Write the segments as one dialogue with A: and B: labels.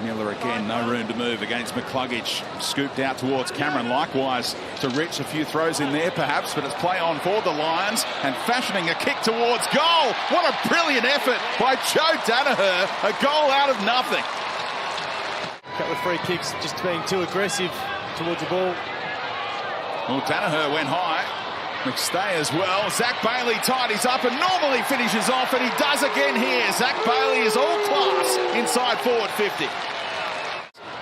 A: Miller again, no room to move against McCluggage. Scooped out towards Cameron, likewise to Rich. A few throws in there perhaps, but it's play on for the Lions and fashioning a kick towards goal. What a brilliant effort by Joe Danaher. A goal out of nothing.
B: A couple of free kicks just being too aggressive towards the ball.
A: Well, Danaher went high. McStay as well. Zac Bailey tidies up and normally finishes off, and he does again here. Zac Bailey is all class inside forward 50.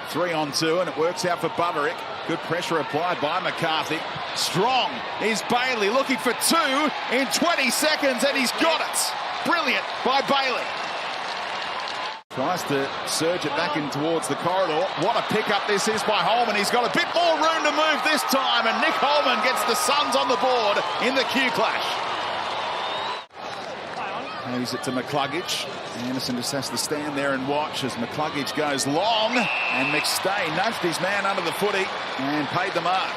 A: 3-on-2, and it works out for Butterick. Good pressure applied by McCarthy. Strong is Bailey, looking for two in 20 seconds, and he's got it. Brilliant by Bailey. Tries to surge it back in towards the corridor. What a pickup this is by Holman. He's got a bit more room to move this time, and Nick Holman gets the Suns on the board in the QClash. Plays it to McCluggage. Anderson just has to stand there and watch as McCluggage goes long, and McStay nudged his man under the footy and paid the mark.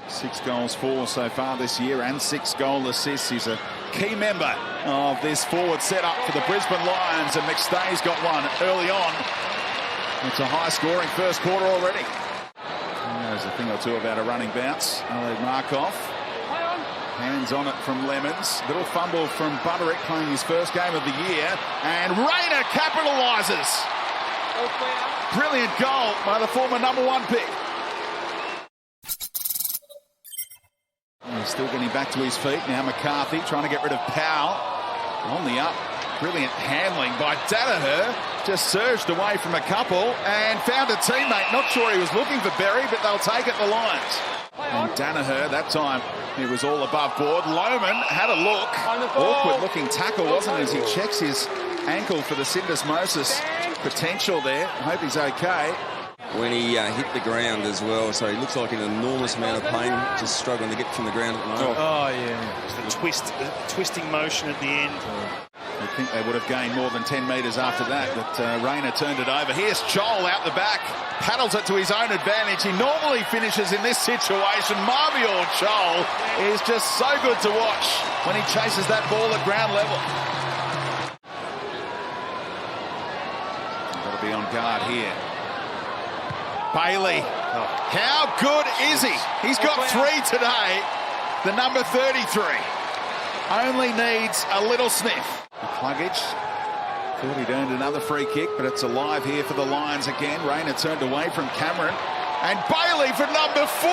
A: 6 goals for so far this year and 6 goal assists. He's a key member of this forward setup for the Brisbane Lions, and McStay's got one early on. It's a high-scoring first quarter already. He knows a thing or two about a running bounce. Aled Markov. Hands on it from Lemons. Little fumble from Butterick, playing his first game of the year. And Rayner capitalises. Brilliant goal by the former #1 pick. He's still getting back to his feet. Now McCarthy trying to get rid of Powell. On the up. Brilliant handling by Danaher. Just surged away from a couple and found a teammate. Not sure he was looking for Berry, but they'll take it, the Lions. And Danaher, that time, he was all above board. Loman had a look. Awkward looking tackle, wasn't it, as he checks his ankle for the syndesmosis potential there. I hope he's okay.
C: When he hit the ground as well, so he looks like an enormous amount of pain, just struggling to get from the ground at the moment.
B: Oh, yeah.
D: It's the twisting motion at the end.
A: I think they would have gained more than 10 metres after that, but Rayner turned it over. Here's Joel out the back, paddles it to his own advantage. He normally finishes in this situation. Marvior Joel is just so good to watch when he chases that ball at ground level. Got to be on guard here. Bailey, how good is he? He's got 3 today. The number 33 only needs a little sniff. McCluggage thought he'd earned another free kick, but it's alive here for the Lions again. Rayner turned away from Cameron, and Bailey for number 4.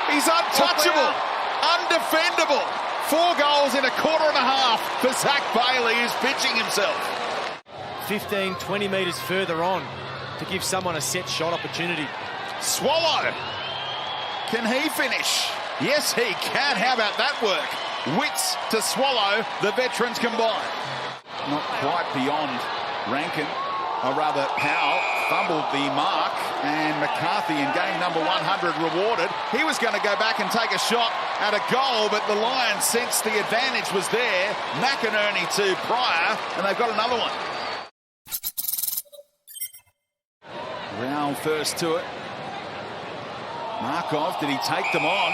A: He's untouchable, undefendable. 4 goals in a quarter and a half for Zac Bailey, who's pitching himself.
B: 15, 20 metres further on to give someone a set shot opportunity.
A: Swallow. Can he finish? Yes, he can. How about that work? Wits to Swallow, the veterans combined. Not quite beyond Rankin, or rather Powell fumbled the mark, and McCarthy in game number 100 rewarded. He was going to go back and take a shot at a goal, but the Lions sensed the advantage was there. McInerney to Pryor, and they've got another one. Rowell first to it. Markov, did he take them on?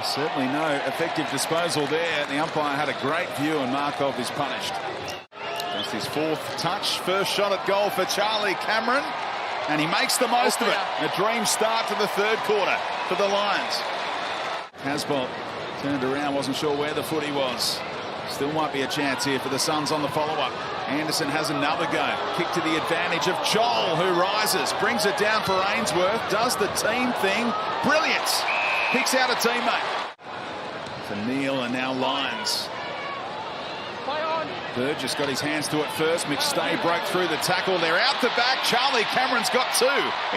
A: Certainly no effective disposal there. The umpire had a great view, and Markov is punished. That's his 4th touch. First shot at goal for Charlie Cameron, and he makes the most of it. A dream start to the 3rd quarter for the Lions. Casbolt turned around, wasn't sure where the footy was. Still might be a chance here for the Suns on the follow-up. Anderson has another go. Kick to the advantage of Joel, who rises. Brings it down for Ainsworth. Does the team thing. Brilliant. Picks out a teammate. For Neil and now Lions. Burgess got his hands to it first. McStay broke through the tackle. They're out the back. Charlie Cameron's got 2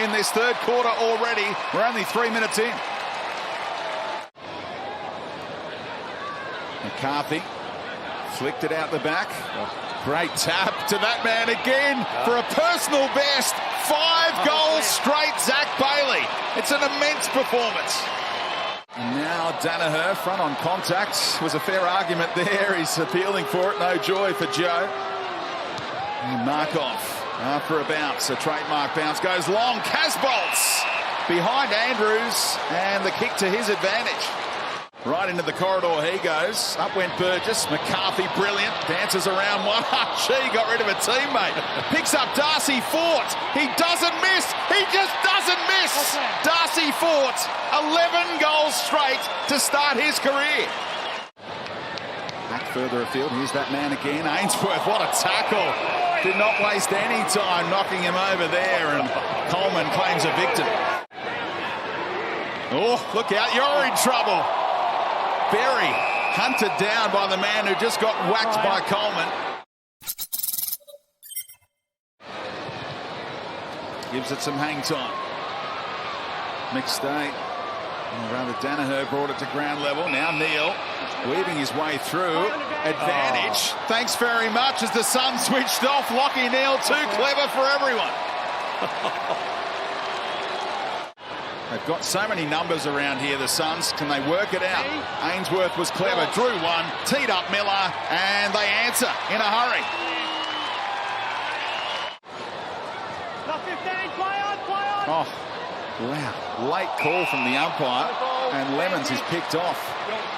A: in this 3rd quarter already. We're only 3 minutes in. McCarthy flicked it out the back. Great tap to that man again for a personal best. 5 goals straight, Zac Bailey. It's an immense performance. And now Danaher, front on contact. Was a fair argument there. He's appealing for it. No joy for Joe. And Markov after a bounce, a trademark bounce, goes long. Casbolts behind Andrews, and the kick to his advantage. Right into the corridor he goes. Up went Burgess. McCarthy, brilliant. Dances around one. Gee, got rid of a teammate. Picks up Darcy Fort. He doesn't miss. He just doesn't miss. Darcy Fort, 11 goals straight to start his career. Back further afield. Here's that man again. Ainsworth, what a tackle. Did not waste any time knocking him over there, and Coleman claims a victory. Oh, look out, you're in trouble. Berry hunted down by the man who just got whacked by Coleman. Gives it some hang time. McStay, or rather Danaher, brought it to ground level. Now Neal weaving his way through. Advantage. Thanks very much as the sun switched off. Lockie Neal, too clever for everyone. They've got so many numbers around here, the Suns. Can they work it out? Ainsworth was clever, drew one, teed up Miller, and they answer in a hurry. Oh, wow. Late call from the umpire, and Lemons is picked off.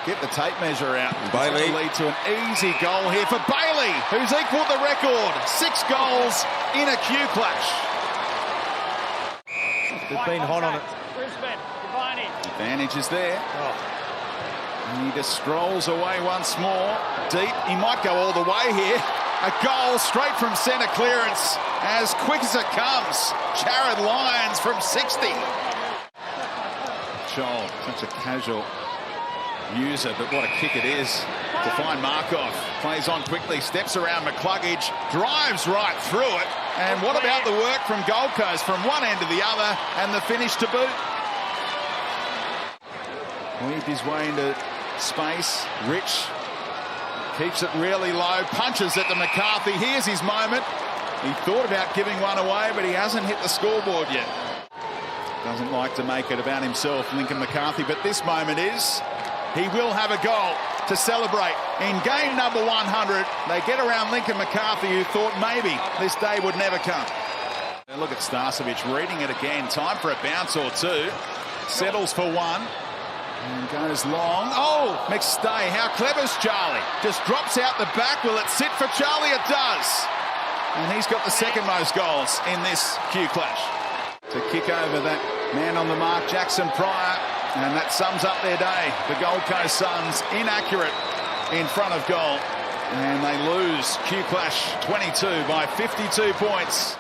A: Get the tape measure out.
C: Bailey.
A: Lead to an easy goal here for Bailey, who's equalled the record. 6 goals in a QClash.
B: They've been hot on it.
E: Brisbane,
A: Advantage is there. And he just strolls away once more. Deep. He might go all the way here. A goal straight from centre clearance. As quick as it comes. Jared Lyons from 60. Joel, such a casual user, but what a kick it is to find Markov. Plays on quickly, steps around McCluggage, drives right through it. And what about the work from Gold Coast from one end to the other, and the finish to boot? Weaved his way into space. Rich keeps it really low, punches it to McCarthy. Here's his moment. He thought about giving one away, but he hasn't hit the scoreboard yet. Doesn't like to make it about himself, Lincoln McCarthy, but this moment is. He will have a goal to celebrate in game number 100. They get around Lincoln McCarthy, who thought maybe this day would never come. And look at Starcevic reading it again. Time for a bounce or two. Settles for one. And goes long. Oh, McStay, how clever's Charlie? Just drops out the back. Will it sit for Charlie? It does. And he's got the second most goals in this QClash. To kick over that man on the mark, Jackson Pryor. And that sums up their day. The Gold Coast Suns inaccurate in front of goal. And they lose QClash 22 by 52 points.